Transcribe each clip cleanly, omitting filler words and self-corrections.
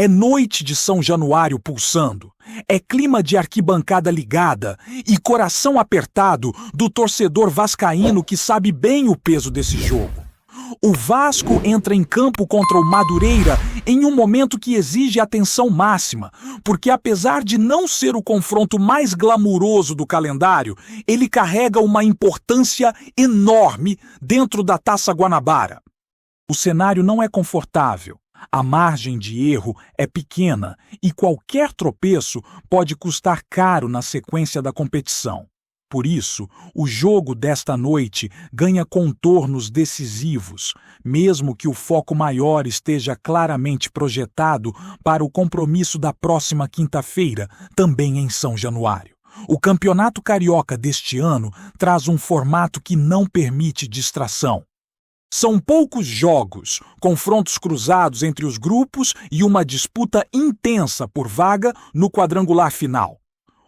É noite de São Januário pulsando. É clima de arquibancada ligada e coração apertado do torcedor vascaíno que sabe bem o peso desse jogo. O Vasco entra em campo contra o Madureira em um momento que exige atenção máxima, porque apesar de não ser o confronto mais glamuroso do calendário, ele carrega uma importância enorme dentro da Taça Guanabara. O cenário não é confortável, a margem de erro é pequena e qualquer tropeço pode custar caro na sequência da competição. Por isso, o jogo desta noite ganha contornos decisivos, mesmo que o foco maior esteja claramente projetado para o compromisso da próxima quinta-feira, também em São Januário. O Campeonato Carioca deste ano traz um formato que não permite distração. São poucos jogos, confrontos cruzados entre os grupos e uma disputa intensa por vaga no quadrangular final.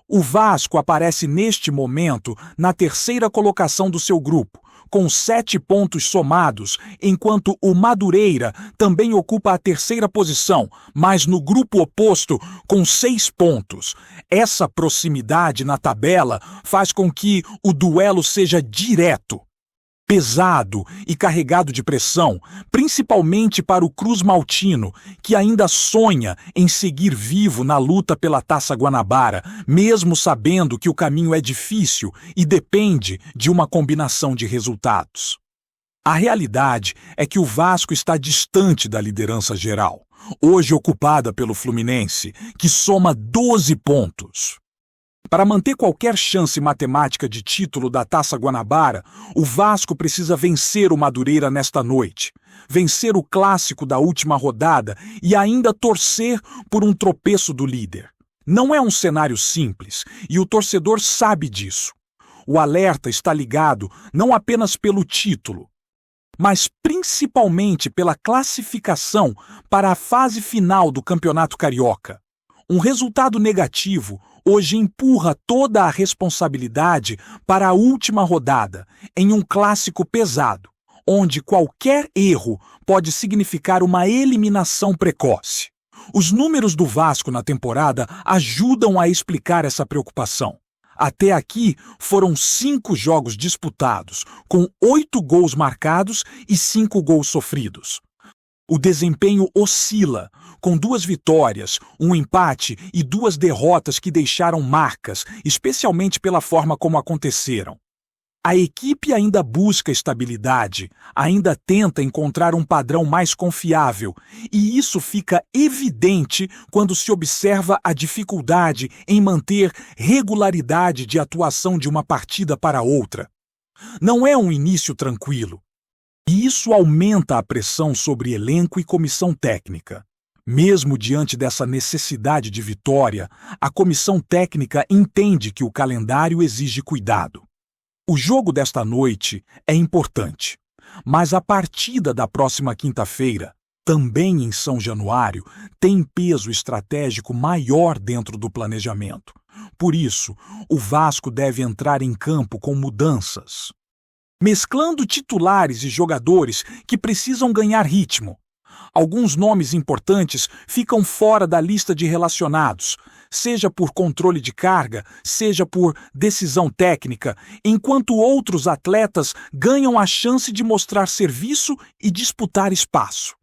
O Vasco aparece neste momento na terceira colocação do seu grupo, com 7 pontos somados, enquanto o Madureira também ocupa a terceira posição, mas no grupo oposto com 6 pontos. Essa proximidade na tabela faz com que o duelo seja direto, pesado e carregado de pressão, principalmente para o Cruz Maltino, que ainda sonha em seguir vivo na luta pela Taça Guanabara, mesmo sabendo que o caminho é difícil e depende de uma combinação de resultados. A realidade é que o Vasco está distante da liderança geral, hoje ocupada pelo Fluminense, que soma 12 pontos. Para manter qualquer chance matemática de título da Taça Guanabara, o Vasco precisa vencer o Madureira nesta noite, vencer o clássico da última rodada e ainda torcer por um tropeço do líder. Não é um cenário simples e o torcedor sabe disso. O alerta está ligado não apenas pelo título, mas principalmente pela classificação para a fase final do Campeonato Carioca. Um resultado negativo hoje empurra toda a responsabilidade para a última rodada, em um clássico pesado, onde qualquer erro pode significar uma eliminação precoce. Os números do Vasco na temporada ajudam a explicar essa preocupação. Até aqui foram 5 jogos disputados, com 8 gols marcados e 5 gols sofridos. O desempenho oscila, com 2 vitórias, um empate e 2 derrotas que deixaram marcas, especialmente pela forma como aconteceram. A equipe ainda busca estabilidade, ainda tenta encontrar um padrão mais confiável, e isso fica evidente quando se observa a dificuldade em manter regularidade de atuação de uma partida para outra. Não é um início tranquilo, e isso aumenta a pressão sobre elenco e comissão técnica. Mesmo diante dessa necessidade de vitória, a comissão técnica entende que o calendário exige cuidado. O jogo desta noite é importante, mas a partida da próxima quinta-feira, também em São Januário, tem peso estratégico maior dentro do planejamento. Por isso, o Vasco deve entrar em campo com mudanças, mesclando titulares e jogadores que precisam ganhar ritmo. Alguns nomes importantes ficam fora da lista de relacionados, seja por controle de carga, seja por decisão técnica, enquanto outros atletas ganham a chance de mostrar serviço e disputar espaço.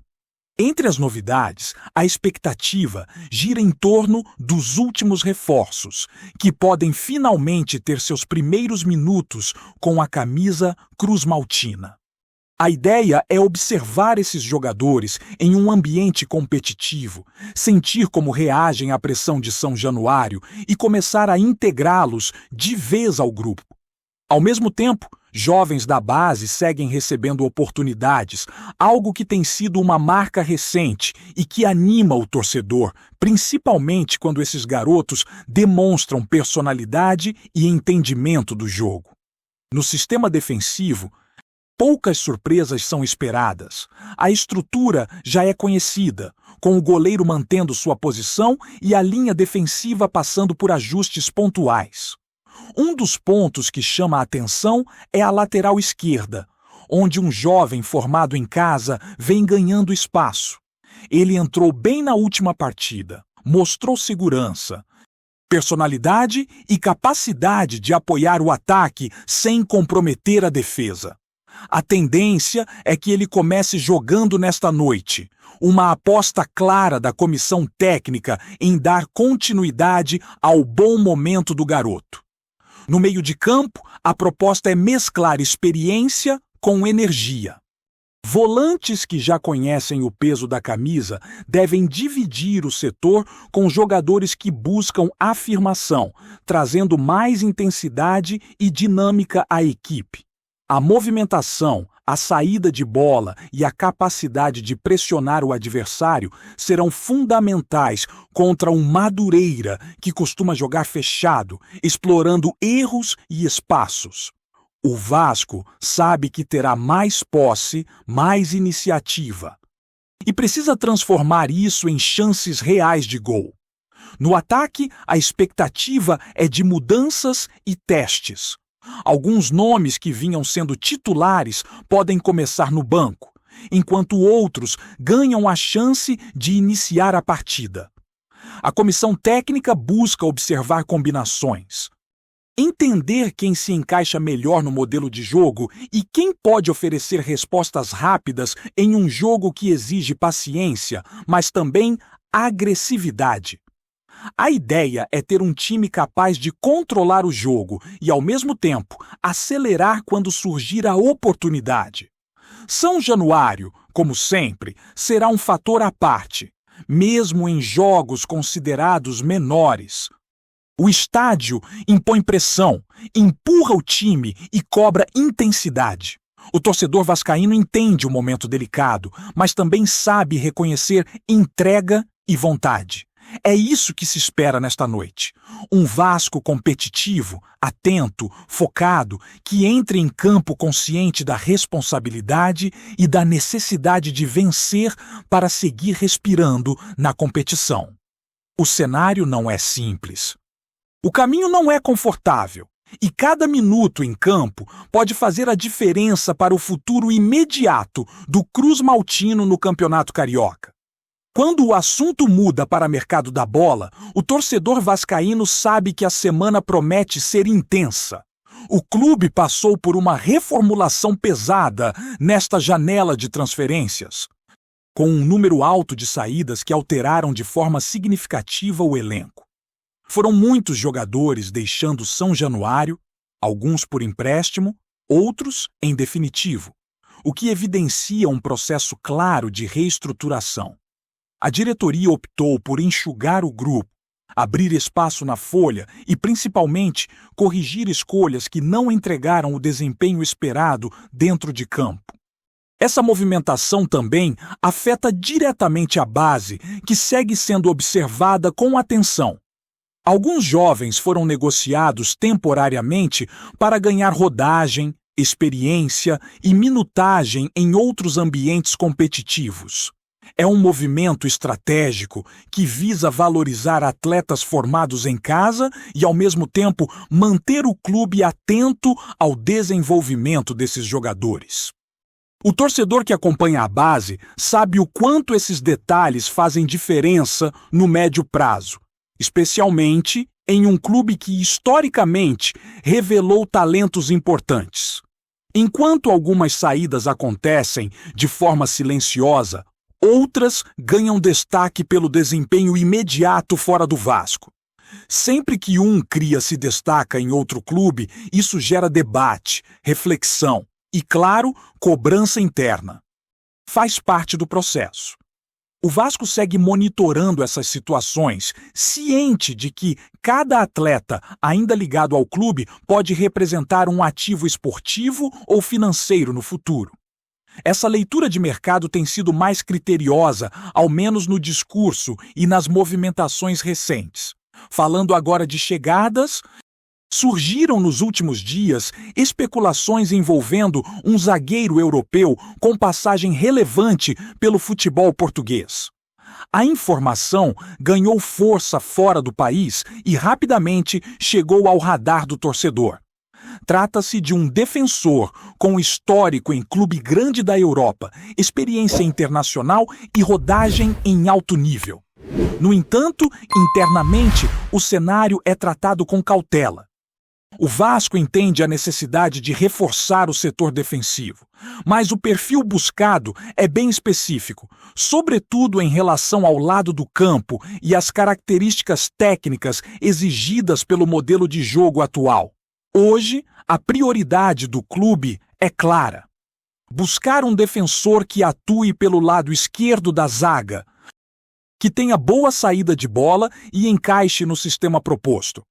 Entre as novidades, a expectativa gira em torno dos últimos reforços, que podem finalmente ter seus primeiros minutos com a camisa Cruz Maltina. A ideia é observar esses jogadores em um ambiente competitivo, sentir como reagem à pressão de São Januário e começar a integrá-los de vez ao grupo. Ao mesmo tempo, jovens da base seguem recebendo oportunidades, algo que tem sido uma marca recente e que anima o torcedor, principalmente quando esses garotos demonstram personalidade e entendimento do jogo. No sistema defensivo, poucas surpresas são esperadas. A estrutura já é conhecida, com o goleiro mantendo sua posição e a linha defensiva passando por ajustes pontuais. Um dos pontos que chama a atenção é a lateral esquerda, onde um jovem formado em casa vem ganhando espaço. Ele entrou bem na última partida, mostrou segurança, personalidade e capacidade de apoiar o ataque sem comprometer a defesa. A tendência é que ele comece jogando nesta noite, uma aposta clara da comissão técnica em dar continuidade ao bom momento do garoto. No meio de campo, a proposta é mesclar experiência com energia. Volantes que já conhecem o peso da camisa devem dividir o setor com jogadores que buscam afirmação, trazendo mais intensidade e dinâmica à equipe. A movimentação, a saída de bola e a capacidade de pressionar o adversário serão fundamentais contra um Madureira que costuma jogar fechado, explorando erros e espaços. O Vasco sabe que terá mais posse, mais iniciativa. E precisa transformar isso em chances reais de gol. No ataque, a expectativa é de mudanças e testes. Alguns nomes que vinham sendo titulares podem começar no banco, enquanto outros ganham a chance de iniciar a partida. A comissão técnica busca observar combinações. Entender quem se encaixa melhor no modelo de jogo e quem pode oferecer respostas rápidas em um jogo que exige paciência, mas também agressividade. A ideia é ter um time capaz de controlar o jogo e, ao mesmo tempo, acelerar quando surgir a oportunidade. São Januário, como sempre, será um fator à parte, mesmo em jogos considerados menores. O estádio impõe pressão, empurra o time e cobra intensidade. O torcedor vascaíno entende o momento delicado, mas também sabe reconhecer entrega e vontade. É isso que se espera nesta noite. Um Vasco competitivo, atento, focado, que entre em campo consciente da responsabilidade e da necessidade de vencer para seguir respirando na competição. O cenário não é simples. O caminho não é confortável, e cada minuto em campo pode fazer a diferença para o futuro imediato do Cruz Maltino no Campeonato Carioca. Quando o assunto muda para mercado da bola, o torcedor vascaíno sabe que a semana promete ser intensa. O clube passou por uma reformulação pesada nesta janela de transferências, com um número alto de saídas que alteraram de forma significativa o elenco. Foram muitos jogadores deixando São Januário, alguns por empréstimo, outros em definitivo, o que evidencia um processo claro de reestruturação. A diretoria optou por enxugar o grupo, abrir espaço na folha e, principalmente, corrigir escolhas que não entregaram o desempenho esperado dentro de campo. Essa movimentação também afeta diretamente a base, que segue sendo observada com atenção. Alguns jovens foram negociados temporariamente para ganhar rodagem, experiência e minutagem em outros ambientes competitivos. É um movimento estratégico que visa valorizar atletas formados em casa e, ao mesmo tempo, manter o clube atento ao desenvolvimento desses jogadores. O torcedor que acompanha a base sabe o quanto esses detalhes fazem diferença no médio prazo, especialmente em um clube que, historicamente, revelou talentos importantes. Enquanto algumas saídas acontecem de forma silenciosa, outras ganham destaque pelo desempenho imediato fora do Vasco. Sempre que um cria se destaca em outro clube, isso gera debate, reflexão e, claro, cobrança interna. Faz parte do processo. O Vasco segue monitorando essas situações, ciente de que cada atleta ainda ligado ao clube pode representar um ativo esportivo ou financeiro no futuro. Essa leitura de mercado tem sido mais criteriosa, ao menos no discurso e nas movimentações recentes. Falando agora de chegadas, surgiram nos últimos dias especulações envolvendo um zagueiro europeu com passagem relevante pelo futebol português. A informação ganhou força fora do país e rapidamente chegou ao radar do torcedor. Trata-se de um defensor com histórico em clube grande da Europa, experiência internacional e rodagem em alto nível. No entanto, internamente, o cenário é tratado com cautela. O Vasco entende a necessidade de reforçar o setor defensivo, mas o perfil buscado é bem específico, sobretudo em relação ao lado do campo e às características técnicas exigidas pelo modelo de jogo atual. Hoje, a prioridade do clube é clara: buscar um defensor que atue pelo lado esquerdo da zaga, que tenha boa saída de bola e encaixe no sistema proposto.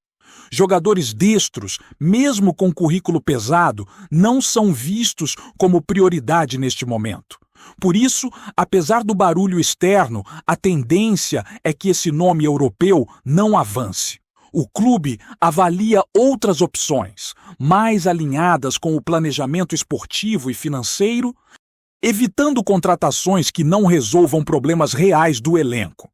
Jogadores destros, mesmo com currículo pesado, não são vistos como prioridade neste momento. Por isso, apesar do barulho externo, a tendência é que esse nome europeu não avance. O clube avalia outras opções, mais alinhadas com o planejamento esportivo e financeiro, evitando contratações que não resolvam problemas reais do elenco.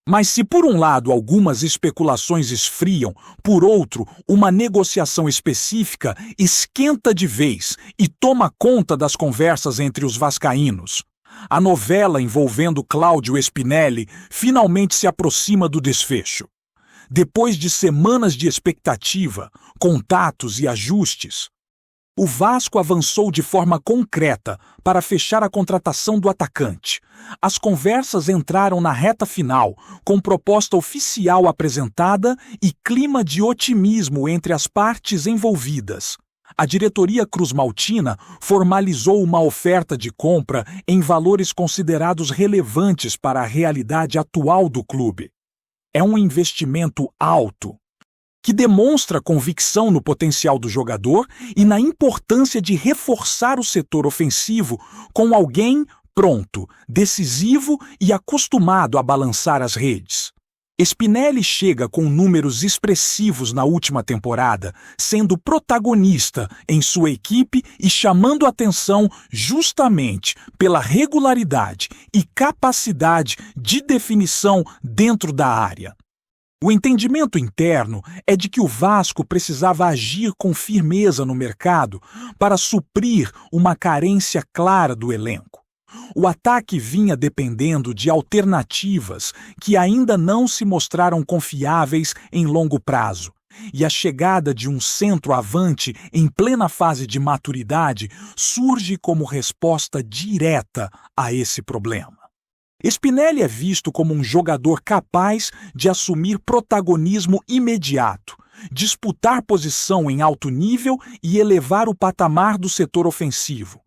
Mas se por um lado algumas especulações esfriam, por outro, uma negociação específica esquenta de vez e toma conta das conversas entre os vascaínos. A novela envolvendo Cláudio Spinelli finalmente se aproxima do desfecho. Depois de semanas de expectativa, contatos e ajustes, o Vasco avançou de forma concreta para fechar a contratação do atacante. As conversas entraram na reta final, com proposta oficial apresentada e clima de otimismo entre as partes envolvidas. A diretoria cruzmaltina formalizou uma oferta de compra em valores considerados relevantes para a realidade atual do clube. É um investimento alto, que demonstra convicção no potencial do jogador e na importância de reforçar o setor ofensivo com alguém pronto, decisivo e acostumado a balançar as redes. Spinelli chega com números expressivos na última temporada, sendo protagonista em sua equipe e chamando atenção justamente pela regularidade e capacidade de definição dentro da área. O entendimento interno é de que o Vasco precisava agir com firmeza no mercado para suprir uma carência clara do elenco. O ataque vinha dependendo de alternativas que ainda não se mostraram confiáveis em longo prazo, e a chegada de um centroavante em plena fase de maturidade surge como resposta direta a esse problema. Spinelli é visto como um jogador capaz de assumir protagonismo imediato, disputar posição em alto nível e elevar o patamar do setor ofensivo.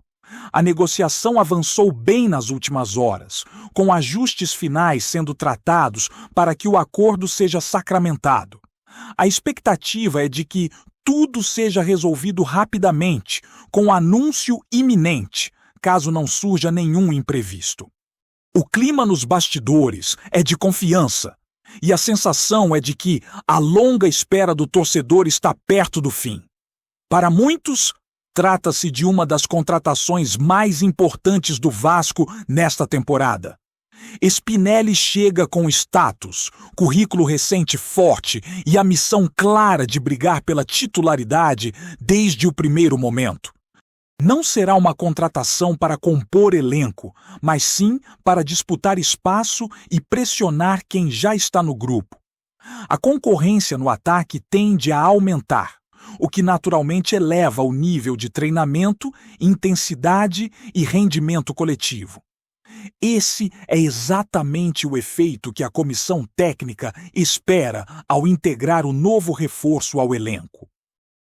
A negociação avançou bem nas últimas horas, com ajustes finais sendo tratados para que o acordo seja sacramentado. A expectativa é de que tudo seja resolvido rapidamente, com anúncio iminente, caso não surja nenhum imprevisto. O clima nos bastidores é de confiança, e a sensação é de que a longa espera do torcedor está perto do fim. Para muitos, trata-se de uma das contratações mais importantes do Vasco nesta temporada. Spinelli chega com status, currículo recente forte e a missão clara de brigar pela titularidade desde o primeiro momento. Não será uma contratação para compor elenco, mas sim para disputar espaço e pressionar quem já está no grupo. A concorrência no ataque tende a aumentar, o que naturalmente eleva o nível de treinamento, intensidade e rendimento coletivo. Esse é exatamente o efeito que a comissão técnica espera ao integrar o novo reforço ao elenco.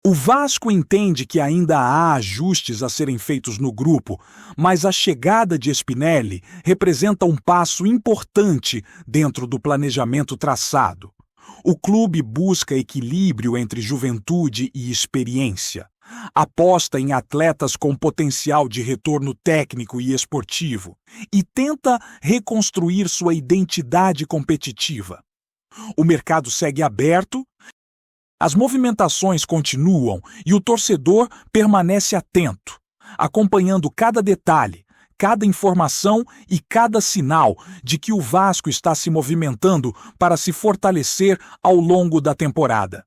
O Vasco entende que ainda há ajustes a serem feitos no grupo, mas a chegada de Spinelli representa um passo importante dentro do planejamento traçado. O clube busca equilíbrio entre juventude e experiência. Aposta em atletas com potencial de retorno técnico e esportivo e tenta reconstruir sua identidade competitiva. O mercado segue aberto, as movimentações continuam e o torcedor permanece atento, acompanhando cada detalhe, cada informação e cada sinal de que o Vasco está se movimentando para se fortalecer ao longo da temporada.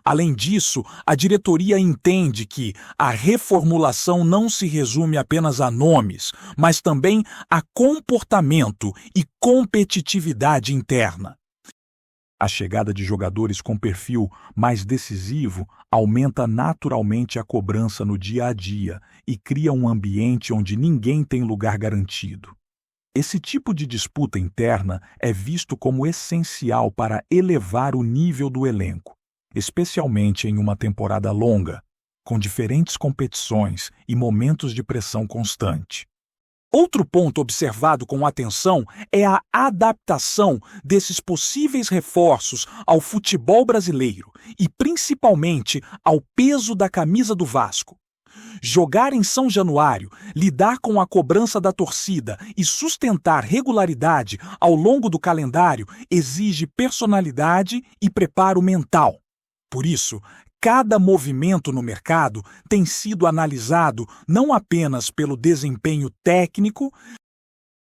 Além disso, a diretoria entende que a reformulação não se resume apenas a nomes, mas também a comportamento e competitividade interna. A chegada de jogadores com perfil mais decisivo aumenta naturalmente a cobrança no dia a dia e cria um ambiente onde ninguém tem lugar garantido. Esse tipo de disputa interna é visto como essencial para elevar o nível do elenco, especialmente em uma temporada longa, com diferentes competições e momentos de pressão constante. Outro ponto observado com atenção é a adaptação desses possíveis reforços ao futebol brasileiro e principalmente ao peso da camisa do Vasco. Jogar em São Januário, lidar com a cobrança da torcida e sustentar regularidade ao longo do calendário exige personalidade e preparo mental. Por isso, cada movimento no mercado tem sido analisado não apenas pelo desempenho técnico,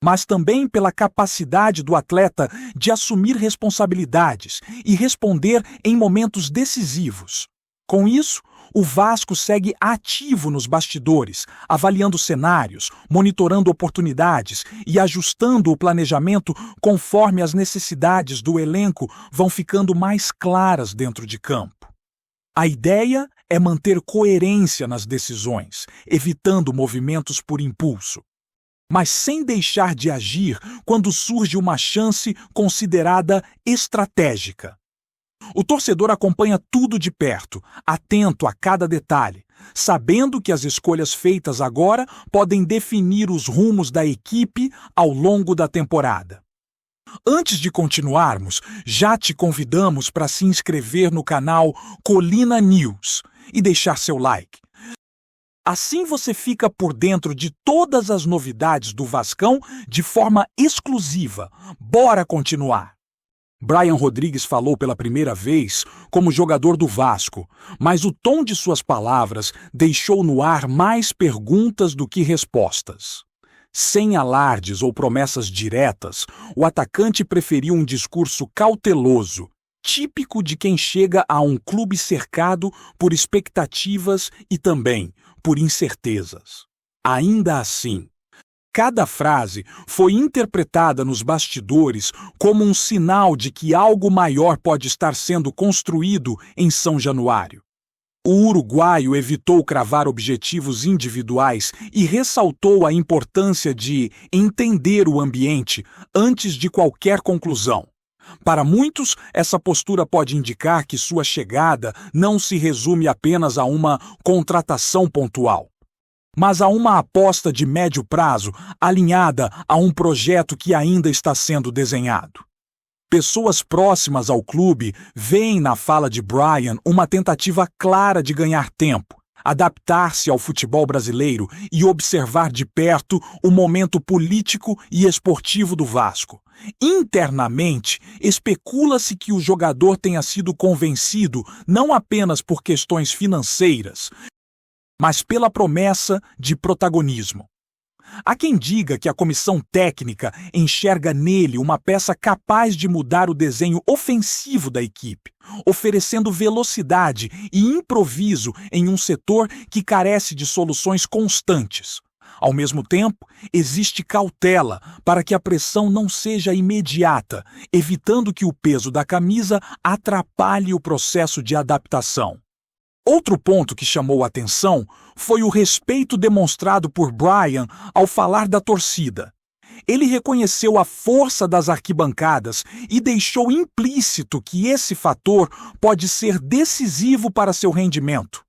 mas também pela capacidade do atleta de assumir responsabilidades e responder em momentos decisivos. Com isso, o Vasco segue ativo nos bastidores, avaliando cenários, monitorando oportunidades e ajustando o planejamento conforme as necessidades do elenco vão ficando mais claras dentro de campo. A ideia é manter coerência nas decisões, evitando movimentos por impulso, mas sem deixar de agir quando surge uma chance considerada estratégica. O torcedor acompanha tudo de perto, atento a cada detalhe, sabendo que as escolhas feitas agora podem definir os rumos da equipe ao longo da temporada. Antes de continuarmos, já te convidamos para se inscrever no canal Colina News e deixar seu like. Assim você fica por dentro de todas as novidades do Vascão de forma exclusiva. Bora continuar! Brian Rodrigues falou pela primeira vez como jogador do Vasco, mas o tom de suas palavras deixou no ar mais perguntas do que respostas. Sem alardes ou promessas diretas, o atacante preferiu um discurso cauteloso, típico de quem chega a um clube cercado por expectativas e também por incertezas. Ainda assim, cada frase foi interpretada nos bastidores como um sinal de que algo maior pode estar sendo construído em São Januário. O uruguaio evitou cravar objetivos individuais e ressaltou a importância de entender o ambiente antes de qualquer conclusão. Para muitos, essa postura pode indicar que sua chegada não se resume apenas a uma contratação pontual, mas a uma aposta de médio prazo alinhada a um projeto que ainda está sendo desenhado. Pessoas próximas ao clube veem na fala de Brian uma tentativa clara de ganhar tempo, adaptar-se ao futebol brasileiro e observar de perto o momento político e esportivo do Vasco. Internamente, especula-se que o jogador tenha sido convencido não apenas por questões financeiras, mas pela promessa de protagonismo. Há quem diga que a comissão técnica enxerga nele uma peça capaz de mudar o desenho ofensivo da equipe, oferecendo velocidade e improviso em um setor que carece de soluções constantes. Ao mesmo tempo, existe cautela para que a pressão não seja imediata, evitando que o peso da camisa atrapalhe o processo de adaptação. Outro ponto que chamou a atenção foi o respeito demonstrado por Brian ao falar da torcida. Ele reconheceu a força das arquibancadas e deixou implícito que esse fator pode ser decisivo para seu rendimento.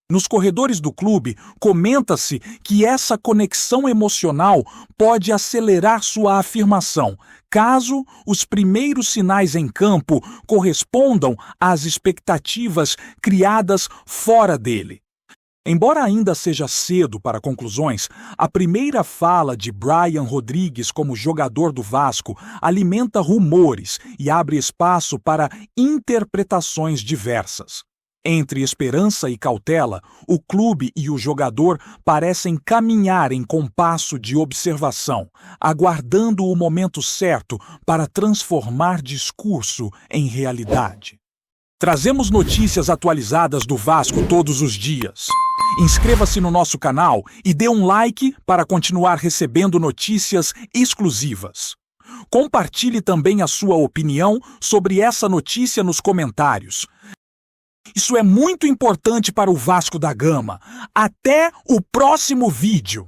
Nos corredores do clube, comenta-se que essa conexão emocional pode acelerar sua afirmação, caso os primeiros sinais em campo correspondam às expectativas criadas fora dele. Embora ainda seja cedo para conclusões, a primeira fala de Brian Rodrigues como jogador do Vasco alimenta rumores e abre espaço para interpretações diversas. Entre esperança e cautela, o clube e o jogador parecem caminhar em compasso de observação, aguardando o momento certo para transformar discurso em realidade. Trazemos notícias atualizadas do Vasco todos os dias. Inscreva-se no nosso canal e dê um like para continuar recebendo notícias exclusivas. Compartilhe também a sua opinião sobre essa notícia nos comentários. Isso é muito importante para o Vasco da Gama. Até o próximo vídeo!